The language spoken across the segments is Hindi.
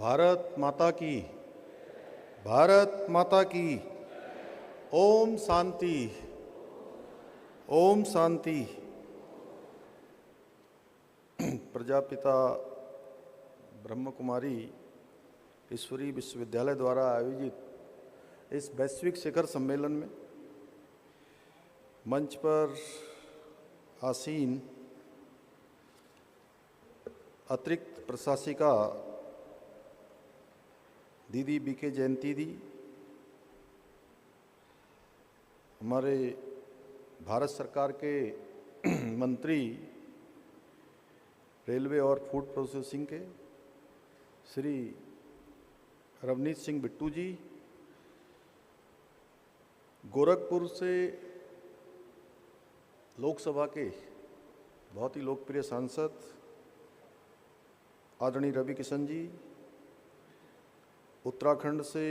भारत माता की, भारत माता की। ओम शांति, ओम शांति। प्रजापिता ब्रह्म कुमारी ईश्वरीय विश्वविद्यालय द्वारा आयोजित इस वैश्विक शिखर सम्मेलन में मंच पर आसीन अतिरिक्त प्रशासिका दीदी बीके जयंती दी, हमारे भारत सरकार के मंत्री रेलवे और फूड प्रोसेसिंग के श्री रवनीत सिंह बिट्टू जी, गोरखपुर से लोकसभा के बहुत ही लोकप्रिय सांसद आदरणीय रवि किशन जी, उत्तराखंड से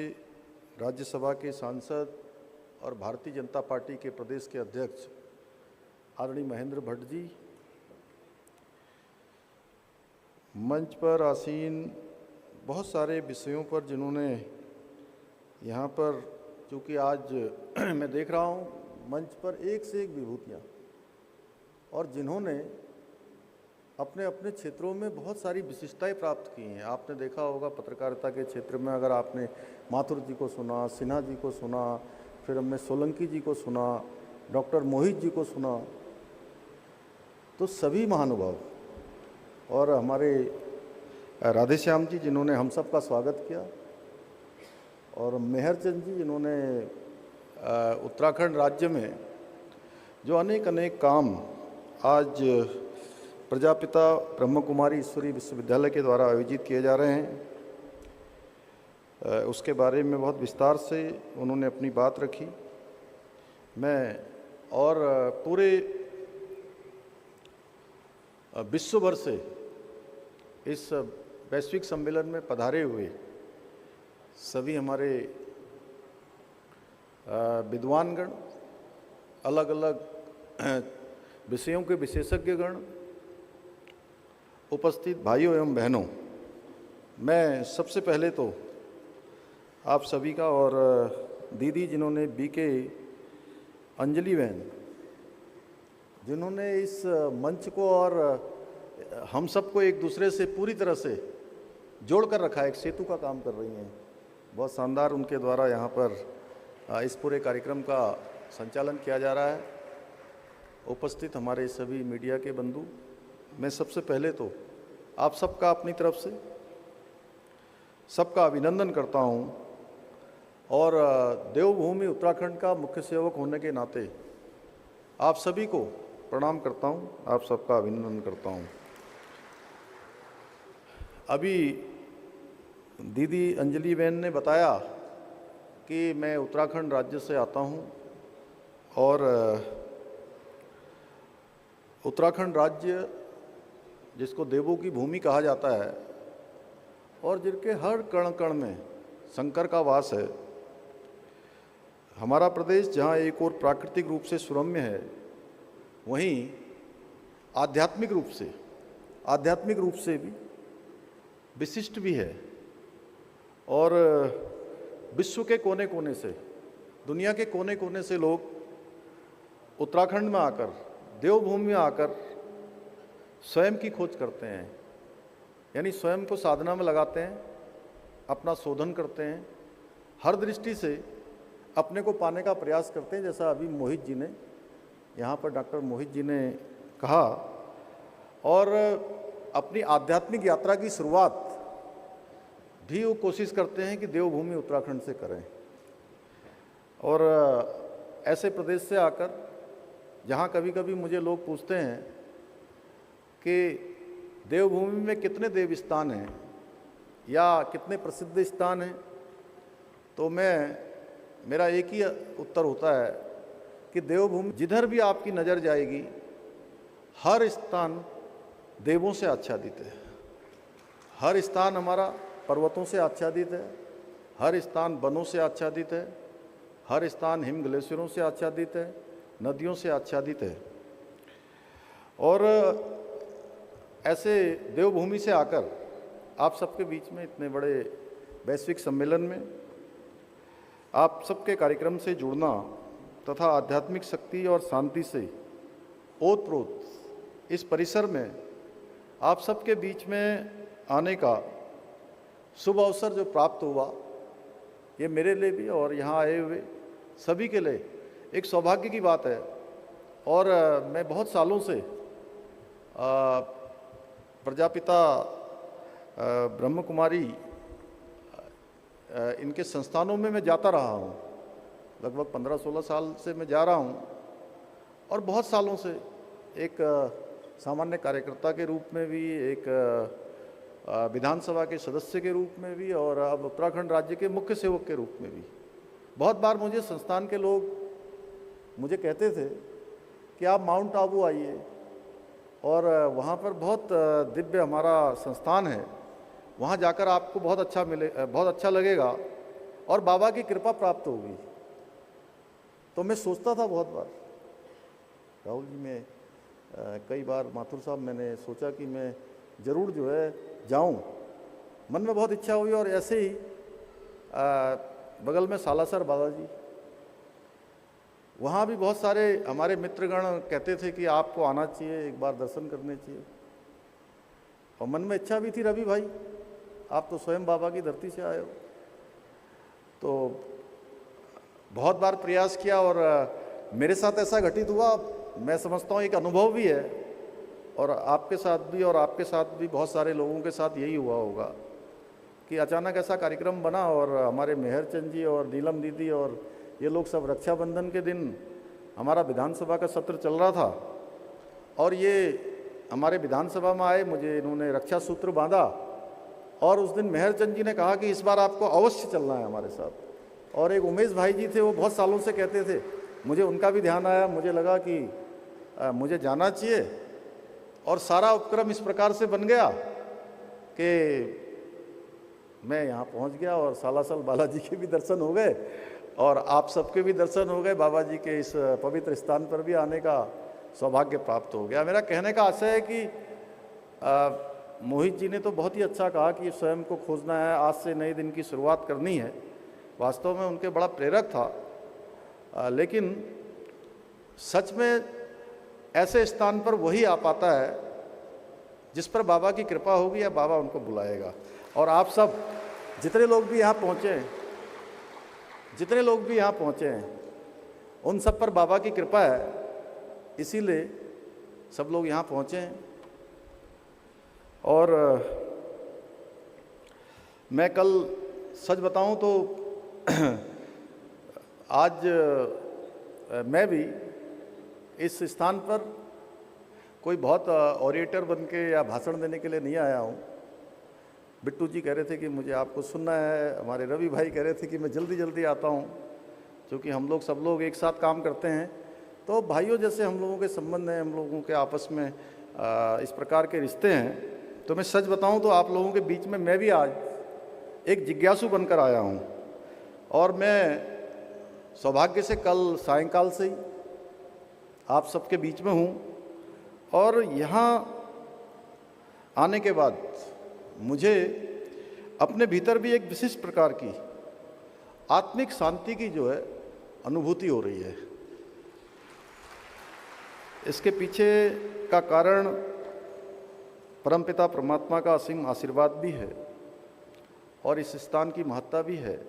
राज्यसभा के सांसद और भारतीय जनता पार्टी के प्रदेश के अध्यक्ष आदरणीय महेंद्र भट्ट जी, मंच पर आसीन बहुत सारे विषयों पर जिन्होंने यहाँ पर, चूँकि आज मैं देख रहा हूँ मंच पर एक से एक विभूतियाँ, और जिन्होंने अपने अपने क्षेत्रों में बहुत सारी विशिष्टताएं प्राप्त की हैं। आपने देखा होगा पत्रकारिता के क्षेत्र में, अगर आपने माथुर जी को सुना, सिन्हा जी को सुना, फिर हमने सोलंकी जी को सुना, डॉक्टर मोहित जी को सुना, तो सभी महानुभाव, और हमारे राधेश्याम जी जिन्होंने हम सब का स्वागत किया, और मेहरचंद जी जिन्होंने उत्तराखंड राज्य में जो अनेक अनेक काम आज प्रजापिता ब्रह्म कुमारी ईश्वरीय विश्वविद्यालय के द्वारा आयोजित किए जा रहे हैं, उसके बारे में बहुत विस्तार से उन्होंने अपनी बात रखी। मैं और पूरे विश्व भर से इस वैश्विक सम्मेलन में पधारे हुए सभी हमारे विद्वानगण, अलग अलग विषयों के विशेषज्ञगण, उपस्थित भाइयों एवं बहनों, मैं सबसे पहले तो आप सभी का और दीदी जिन्होंने बीके अंजलि बहन जिन्होंने इस मंच को और हम सबको एक दूसरे से पूरी तरह से जोड़ कर रखा है, एक सेतु का काम कर रही हैं। बहुत शानदार उनके द्वारा यहाँ पर इस पूरे कार्यक्रम का संचालन किया जा रहा है। उपस्थित हमारे सभी मीडिया के बंधु, मैं सबसे पहले तो आप सबका अपनी तरफ से सबका अभिनंदन करता हूं, और देवभूमि उत्तराखंड का मुख्य सेवक होने के नाते आप सभी को प्रणाम करता हूं, आप सबका अभिनंदन करता हूं। अभी दीदी अंजलि बहन ने बताया कि मैं उत्तराखंड राज्य से आता हूं, और उत्तराखंड राज्य जिसको देवों की भूमि कहा जाता है, और जिनके हर कण कण में शंकर का वास है। हमारा प्रदेश जहाँ एक और प्राकृतिक रूप से सुरम्य है, वहीं आध्यात्मिक रूप से भी विशिष्ट भी है, और विश्व के कोने कोने से, दुनिया के कोने कोने से लोग उत्तराखंड में आकर, देवभूमि में आकर स्वयं की खोज करते हैं, यानी स्वयं को साधना में लगाते हैं, अपना शोधन करते हैं, हर दृष्टि से अपने को पाने का प्रयास करते हैं। जैसा अभी मोहित जी ने यहाँ पर, डॉक्टर मोहित जी ने कहा, और अपनी आध्यात्मिक यात्रा की शुरुआत भी वो कोशिश करते हैं कि देवभूमि उत्तराखंड से करें, और ऐसे प्रदेश से आकर जहाँ कभी कभी मुझे लोग पूछते हैं कि देवभूमि में कितने देव स्थान हैं या कितने प्रसिद्ध स्थान हैं, तो मेरा एक ही उत्तर होता है कि देवभूमि जिधर भी आपकी नज़र जाएगी, हर स्थान देवों से आच्छादित है। हर स्थान हमारा पर्वतों से आच्छादित है, हर स्थान वनों से आच्छादित है, हर स्थान हिम ग्लेशियरों से आच्छादित है, नदियों से आच्छादित है। और ऐसे देवभूमि से आकर आप सबके बीच में इतने बड़े वैश्विक सम्मेलन में आप सबके कार्यक्रम से जुड़ना तथा आध्यात्मिक शक्ति और शांति से ओतप्रोत इस परिसर में आप सबके बीच में आने का शुभ अवसर जो प्राप्त हुआ, ये मेरे लिए भी और यहाँ आए हुए सभी के लिए एक सौभाग्य की बात है। और मैं बहुत सालों से प्रजापिता ब्रह्म कुमारी इनके संस्थानों में मैं जाता रहा हूँ। लगभग 15-16 साल से मैं जा रहा हूँ और बहुत सालों से एक सामान्य कार्यकर्ता के रूप में भी, एक विधानसभा के सदस्य के रूप में भी और अब उत्तराखंड राज्य के मुख्य सेवक के रूप में भी बहुत बार मुझे संस्थान के लोग मुझे कहते थे कि आप माउंट आबू आइए और वहाँ पर बहुत दिव्य हमारा संस्थान है, वहाँ जाकर आपको बहुत अच्छा लगेगा और बाबा की कृपा प्राप्त होगी। तो मैं सोचता था बहुत बार, राहुल जी, मैं कई बार माथुर साहब मैंने सोचा कि मैं ज़रूर जो है जाऊं, मन में बहुत इच्छा हुई। और ऐसे ही बगल में सालासर बाबा जी, वहाँ भी बहुत सारे हमारे मित्रगण कहते थे कि आपको आना चाहिए, एक बार दर्शन करने चाहिए। और मन में इच्छा भी थी, रवि भाई आप तो स्वयं बाबा की धरती से आए हो। तो बहुत बार प्रयास किया और मेरे साथ ऐसा घटित हुआ, मैं समझता हूँ एक अनुभव भी है और आपके साथ भी, और आपके साथ भी बहुत सारे लोगों के साथ यही हुआ होगा कि अचानक ऐसा कार्यक्रम बना और हमारे मेहर चंद जी और नीलम दीदी और ये लोग सब रक्षाबंधन के दिन हमारा विधानसभा का सत्र चल रहा था और ये हमारे विधानसभा में आए, मुझे इन्होंने रक्षा सूत्र बांधा और उस दिन मेहर चंद जी ने कहा कि इस बार आपको अवश्य चलना है हमारे साथ। और एक उमेश भाई जी थे, वो बहुत सालों से कहते थे, मुझे उनका भी ध्यान आया, मुझे लगा कि मुझे जाना चाहिए। और सारा उपक्रम इस प्रकार से बन गया कि मैं यहाँ पहुँच गया और सालासर बालाजी के भी दर्शन हो गए और आप सबके भी दर्शन हो गए। बाबा जी के इस पवित्र स्थान पर भी आने का सौभाग्य प्राप्त हो गया। मेरा कहने का आशय है कि मोहित जी ने तो बहुत ही अच्छा कहा कि स्वयं को खोजना है, आज से नए दिन की शुरुआत करनी है। वास्तव में उनके बड़ा प्रेरक था, लेकिन सच में ऐसे स्थान पर वही आ पाता है जिस पर बाबा की कृपा होगी या बाबा उनको बुलाएगा। और आप सब जितने लोग भी यहाँ पहुँचे हैं उन सब पर बाबा की कृपा है, इसीलिए सब लोग यहाँ पहुँचे हैं। और मैं कल सच बताऊं तो आज मैं भी इस स्थान पर कोई बहुत ऑरेटर बन के या भाषण देने के लिए नहीं आया हूं। बिट्टू जी कह रहे थे कि मुझे आपको सुनना है, हमारे रवि भाई कह रहे थे कि मैं जल्दी जल्दी आता हूं, क्योंकि हम लोग सब लोग एक साथ काम करते हैं तो भाइयों जैसे हम लोगों के संबंध हैं, हम लोगों के आपस में इस प्रकार के रिश्ते हैं। तो मैं सच बताऊं तो आप लोगों के बीच में मैं भी आज एक जिज्ञासु बनकर आया हूं और मैं सौभाग्य से कल सायंकाल से ही आप सबके बीच में हूं। और यहाँ आने के बाद मुझे अपने भीतर भी एक विशिष्ट प्रकार की आत्मिक शांति की जो है अनुभूति हो रही है। इसके पीछे का कारण परमपिता परमात्मा का असीम आशीर्वाद भी है और इस स्थान की महत्ता भी है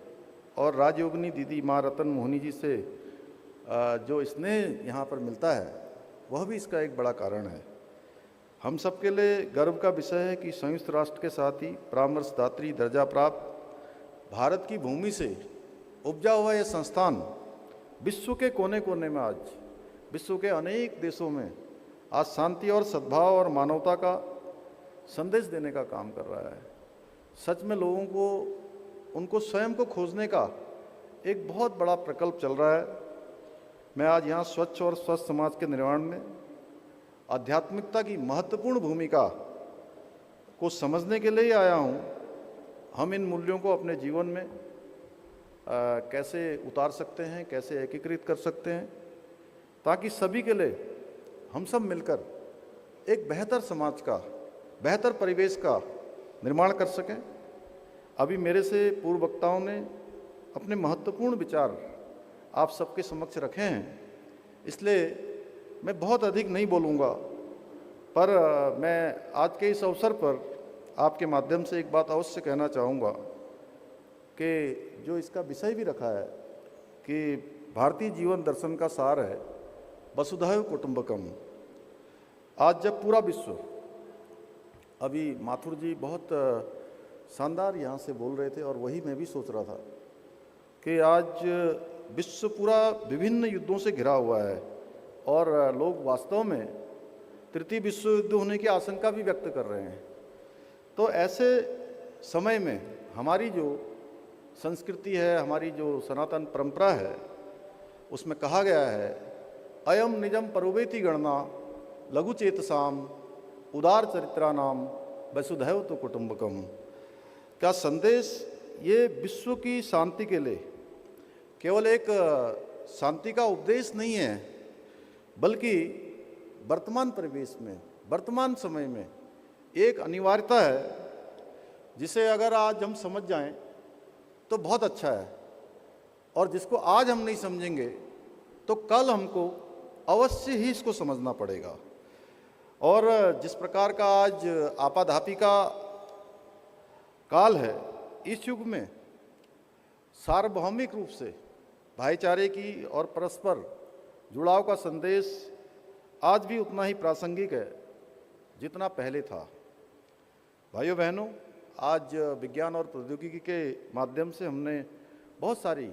और राजयोगिनी दीदी माँ रतन मोहनी जी से जो स्नेह यहाँ पर मिलता है वह भी इसका एक बड़ा कारण है। हम सबके लिए गर्व का विषय है कि संयुक्त राष्ट्र के साथ ही परामर्शदात्री दर्जा प्राप्त भारत की भूमि से उपजा हुआ यह संस्थान विश्व के कोने कोने में, आज विश्व के अनेक देशों में आज शांति और सद्भाव और मानवता का संदेश देने का काम कर रहा है। सच में लोगों को उनको स्वयं को खोजने का एक बहुत बड़ा प्रकल्प चल रहा है। मैं आज यहाँ स्वच्छ और स्वस्थ समाज के निर्माण में आध्यात्मिकता की महत्वपूर्ण भूमिका को समझने के लिए आया हूँ। हम इन मूल्यों को अपने जीवन में कैसे उतार सकते हैं, कैसे एकीकृत कर सकते हैं, ताकि सभी के लिए हम सब मिलकर एक बेहतर समाज का, बेहतर परिवेश का निर्माण कर सकें। अभी मेरे से पूर्व वक्ताओं ने अपने महत्वपूर्ण विचार आप सबके समक्ष रखे हैं, इसलिए मैं बहुत अधिक नहीं बोलूँगा, पर मैं आज के इस अवसर पर आपके माध्यम से एक बात अवश्य कहना चाहूँगा कि जो इसका विषय भी रखा है कि भारतीय जीवन दर्शन का सार है वसुधैव कुटुंबकम। आज जब पूरा विश्व, अभी माथुर जी बहुत शानदार यहाँ से बोल रहे थे और वही मैं भी सोच रहा था कि आज विश्व पूरा विभिन्न युद्धों से घिरा हुआ है और लोग वास्तव में तृतीय विश्व युद्ध होने की आशंका भी व्यक्त कर रहे हैं। तो ऐसे समय में हमारी जो संस्कृति है, हमारी जो सनातन परंपरा है, उसमें कहा गया है अयम निजम परोवेति गणना लघु चेतसाम उदार चरित्रानाम वसुधैव तो कुटुंबकम का संदेश ये विश्व की शांति के लिए केवल एक शांति का उपदेश नहीं है, बल्कि वर्तमान परिवेश में, वर्तमान समय में एक अनिवार्यता है जिसे अगर आज हम समझ जाएं तो बहुत अच्छा है, और जिसको आज हम नहीं समझेंगे तो कल हमको अवश्य ही इसको समझना पड़ेगा। और जिस प्रकार का आज आपाधापी का काल है, इस युग में सार्वभौमिक रूप से भाईचारे की और परस्पर जुड़ाव का संदेश आज भी उतना ही प्रासंगिक है जितना पहले था। भाइयों बहनों, आज विज्ञान और प्रौद्योगिकी के माध्यम से हमने बहुत सारी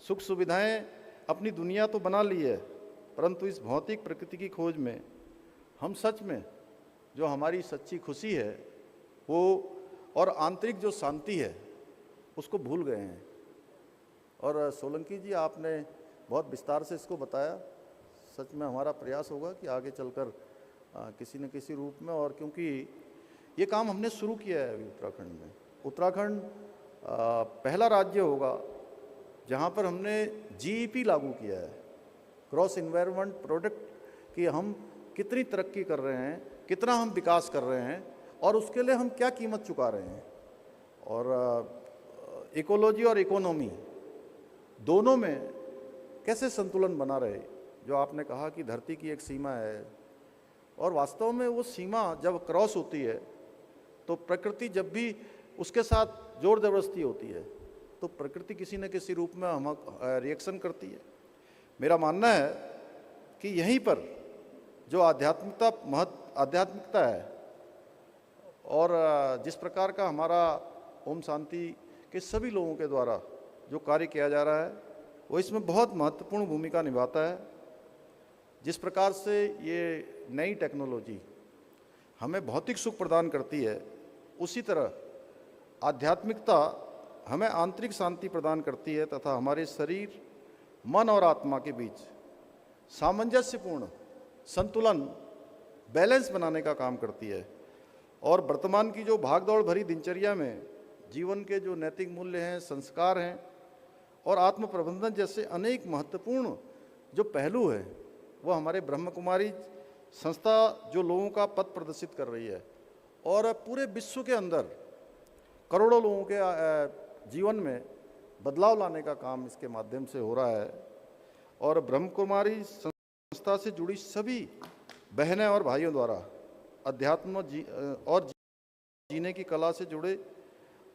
सुख सुविधाएं अपनी दुनिया तो बना ली है, परंतु इस भौतिक प्रकृति की खोज में हम सच में जो हमारी सच्ची खुशी है वो और आंतरिक जो शांति है उसको भूल गए हैं। और सोलंकी जी, आपने बहुत विस्तार से इसको बताया। सच में हमारा प्रयास होगा कि आगे चलकर किसी न किसी रूप में, और क्योंकि ये काम हमने शुरू किया है अभी उत्तराखंड में। उत्तराखंड पहला राज्य होगा जहाँ पर हमने जीईपी लागू किया है, ग्रॉस इन्वायरमेंट प्रोडक्ट, कि हम कितनी तरक्की कर रहे हैं, कितना हम विकास कर रहे हैं और उसके लिए हम क्या कीमत चुका रहे हैं। और इकोलॉजी और इकोनॉमी दोनों में कैसे संतुलन बना रहे। जो आपने कहा कि धरती की एक सीमा है, और वास्तव में वो सीमा जब क्रॉस होती है तो प्रकृति जब भी उसके साथ जोर जबरदस्ती होती है तो प्रकृति किसी न किसी रूप में हम रिएक्शन करती है। मेरा मानना है कि यहीं पर जो आध्यात्मिकता है और जिस प्रकार का हमारा ओम शांति के सभी लोगों के द्वारा जो कार्य किया जा रहा है वो इसमें बहुत महत्वपूर्ण भूमिका निभाता है। जिस प्रकार से ये नई टेक्नोलॉजी हमें भौतिक सुख प्रदान करती है, उसी तरह आध्यात्मिकता हमें आंतरिक शांति प्रदान करती है तथा हमारे शरीर, मन और आत्मा के बीच सामंजस्यपूर्ण संतुलन, बैलेंस बनाने का काम करती है। और वर्तमान की जो भागदौड़ भरी दिनचर्या में जीवन के जो नैतिक मूल्य हैं, संस्कार हैं और आत्म प्रबंधन जैसे अनेक महत्वपूर्ण जो पहलू हैं, वो हमारे ब्रह्म कुमारी संस्था जो लोगों का पथ प्रदर्शित कर रही है और पूरे विश्व के अंदर करोड़ों लोगों के जीवन में बदलाव लाने का काम इसके माध्यम से हो रहा है। और ब्रह्म कुमारी संस्था से जुड़ी सभी बहनें और भाइयों द्वारा अध्यात्म और जीने की कला से जुड़े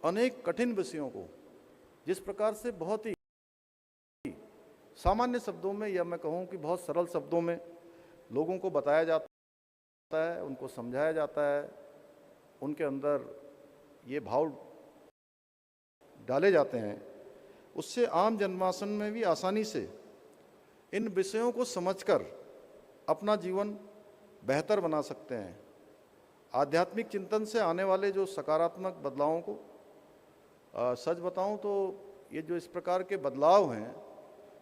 अनेक कठिन विषयों को जिस प्रकार से बहुत ही सामान्य शब्दों में, या मैं कहूँ कि बहुत सरल शब्दों में लोगों को बताया जाता है, उनको समझाया जाता है, उनके अंदर ये भाव डाले जाते हैं, उससे आम जनमानस में भी आसानी से इन विषयों को समझकर अपना जीवन बेहतर बना सकते हैं। आध्यात्मिक चिंतन से आने वाले जो सकारात्मक बदलावों को सच बताऊं तो ये जो इस प्रकार के बदलाव हैं,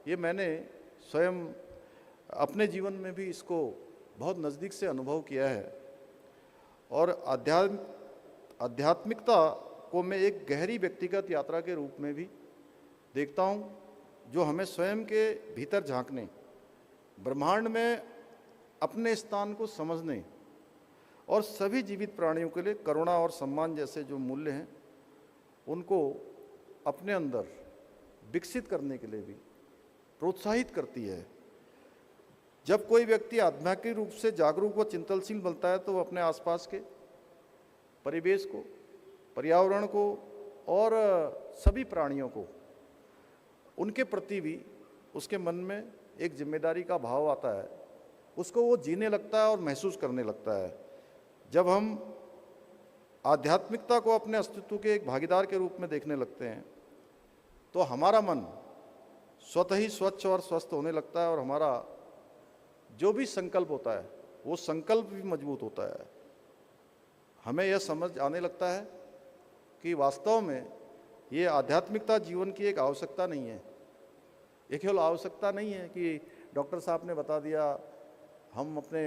ये मैंने स्वयं अपने जीवन में भी इसको बहुत नज़दीक से अनुभव किया है। और आध्यात्मिकता को मैं एक गहरी व्यक्तिगत यात्रा के रूप में भी देखता हूँ, जो हमें स्वयं के भीतर झांकने, ब्रह्मांड में अपने स्थान को समझने और सभी जीवित प्राणियों के लिए करुणा और सम्मान जैसे जो मूल्य हैं उनको अपने अंदर विकसित करने के लिए भी प्रोत्साहित करती है। जब कोई व्यक्ति आध्यात्मिक रूप से जागरूक व चिंतनशील बनता है तो वो अपने आसपास के परिवेश को, पर्यावरण को और सभी प्राणियों को, उनके प्रति भी उसके मन में एक जिम्मेदारी का भाव आता है, उसको वो जीने लगता है और महसूस करने लगता है। जब हम आध्यात्मिकता को अपने अस्तित्व के एक भागीदार के रूप में देखने लगते हैं तो हमारा मन स्वतः ही स्वच्छ और स्वस्थ होने लगता है और हमारा जो भी संकल्प होता है वो संकल्प भी मजबूत होता है। हमें यह समझ आने लगता है कि वास्तव में ये आध्यात्मिकता जीवन की एक आवश्यकता नहीं है। ये केवल आवश्यकता नहीं है कि डॉक्टर साहब ने बता दिया, हम अपने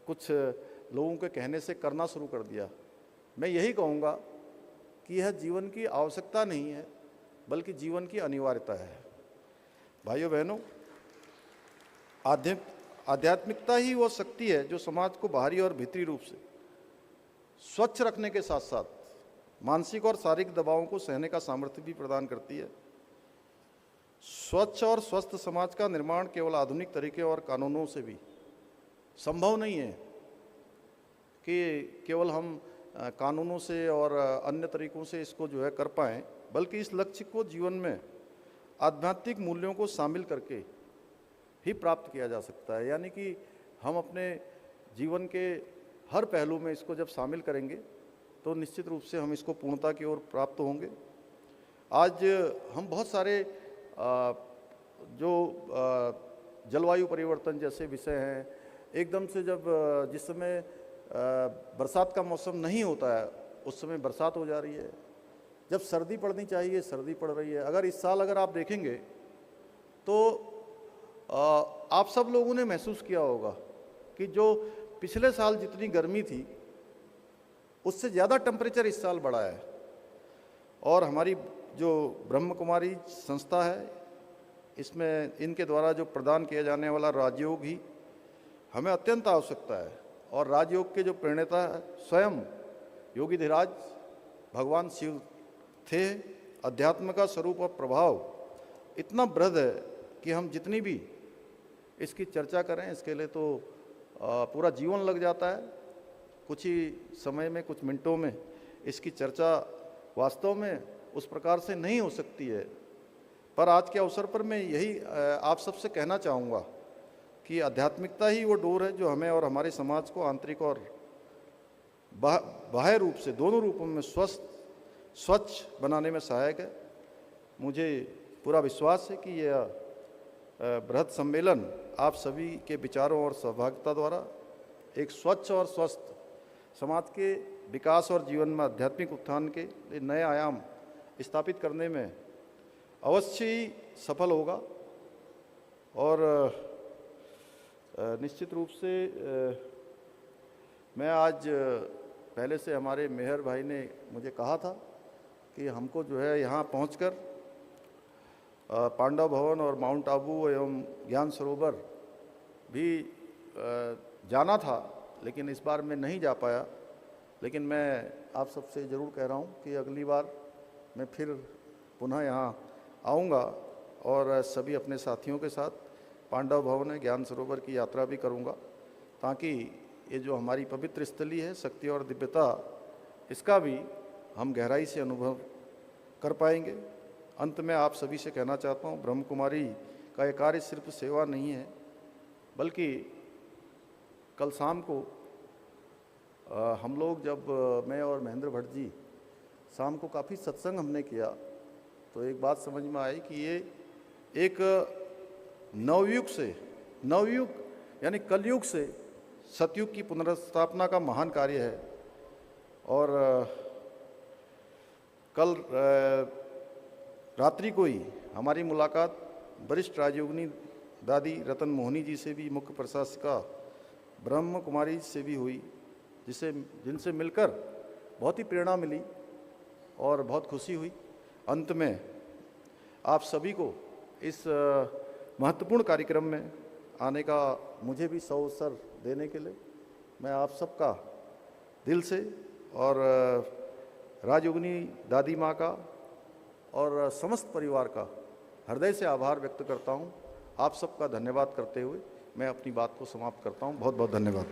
कुछ लोगों के कहने से करना शुरू कर दिया। मैं यही कहूँगा कि यह जीवन की आवश्यकता नहीं है बल्कि जीवन की अनिवार्यता है। भाइयों बहनों, आध्यात्मिकता ही वो शक्ति है जो समाज को बाहरी और भीतरी रूप से स्वच्छ रखने के साथ साथ मानसिक और शारीरिक दबावों को सहने का सामर्थ्य भी प्रदान करती है। स्वच्छ और स्वस्थ समाज का निर्माण केवल आधुनिक तरीके और कानूनों से भी संभव नहीं है कि केवल हम कानूनों से और अन्य तरीकों से इसको जो है कर पाएँ, बल्कि इस लक्ष्य को जीवन में आध्यात्मिक मूल्यों को शामिल करके ही प्राप्त किया जा सकता है। यानी कि हम अपने जीवन के हर पहलू में इसको जब शामिल करेंगे तो निश्चित रूप से हम इसको पूर्णता की ओर प्राप्त होंगे। आज हम बहुत सारे जो जलवायु परिवर्तन जैसे विषय हैं, एकदम से जब जिस समय बरसात का मौसम नहीं होता है उस समय बरसात हो जा रही है, जब सर्दी पड़नी चाहिए सर्दी पड़ रही है। अगर इस साल अगर आप देखेंगे तो आप सब लोगों ने महसूस किया होगा कि जो पिछले साल जितनी गर्मी थी उससे ज़्यादा टेम्परेचर इस साल बढ़ा है। और हमारी जो ब्रह्म कुमारी संस्था है, इसमें इनके द्वारा जो प्रदान किया जाने वाला राजयोग ही हमें अत्यंत आवश्यकता है। और राजयोग के जो प्रणेता स्वयं योगी धीराज भगवान शिव थे। अध्यात्म का स्वरूप और प्रभाव इतना बृहद है कि हम जितनी भी इसकी चर्चा करें इसके लिए तो पूरा जीवन लग जाता है। कुछ ही समय में, कुछ मिनटों में इसकी चर्चा वास्तव में उस प्रकार से नहीं हो सकती है। पर आज के अवसर पर मैं यही आप सबसे कहना चाहूँगा कि आध्यात्मिकता ही वो डोर है जो हमें और हमारे समाज को आंतरिक और बाह्य रूप से, दोनों रूपों में स्वच्छ बनाने में सहायक है। मुझे पूरा विश्वास है कि यह बृहद सम्मेलन आप सभी के विचारों और सहभागिता द्वारा एक स्वच्छ और स्वस्थ समाज के विकास और जीवन में आध्यात्मिक उत्थान के लिए नए आयाम स्थापित करने में अवश्य ही सफल होगा। और निश्चित रूप से मैं आज पहले से हमारे मेहर भाई ने मुझे कहा था कि हमको जो है यहाँ पहुंचकर पांडव भवन और माउंट आबू एवं ज्ञान सरोवर भी जाना था, लेकिन इस बार मैं नहीं जा पाया। लेकिन मैं आप सबसे ज़रूर कह रहा हूँ कि अगली बार मैं फिर पुनः यहाँ आऊँगा और सभी अपने साथियों के साथ पांडव भवन ज्ञान सरोवर की यात्रा भी करूँगा, ताकि ये जो हमारी पवित्र स्थली है, शक्ति और दिव्यता, इसका भी हम गहराई से अनुभव कर पाएंगे। अंत में आप सभी से कहना चाहता हूँ, ब्रह्म कुमारी का ये कार्य सिर्फ सेवा नहीं है, बल्कि कल शाम को हम लोग जब मैं और महेंद्र भट्ट जी शाम को काफ़ी सत्संग हमने किया तो एक बात समझ में आई कि ये एक नवयुग यानी कलयुग से सतयुग की पुनर्स्थापना का महान कार्य है। और कल रात्रि को ही हमारी मुलाकात वरिष्ठ राजयोगिनी दादी रतन मोहनी जी से भी, मुख्य प्रशासिका ब्रह्म कुमारी से भी हुई, जिनसे मिलकर बहुत ही प्रेरणा मिली और बहुत खुशी हुई। अंत में आप सभी को इस महत्वपूर्ण कार्यक्रम में आने का मुझे भी अवसर देने के लिए मैं आप सबका दिल से और राजयोगिनी दादी माँ का और समस्त परिवार का हृदय से आभार व्यक्त करता हूँ। आप सबका धन्यवाद करते हुए मैं अपनी बात को समाप्त करता हूँ। बहुत बहुत धन्यवाद।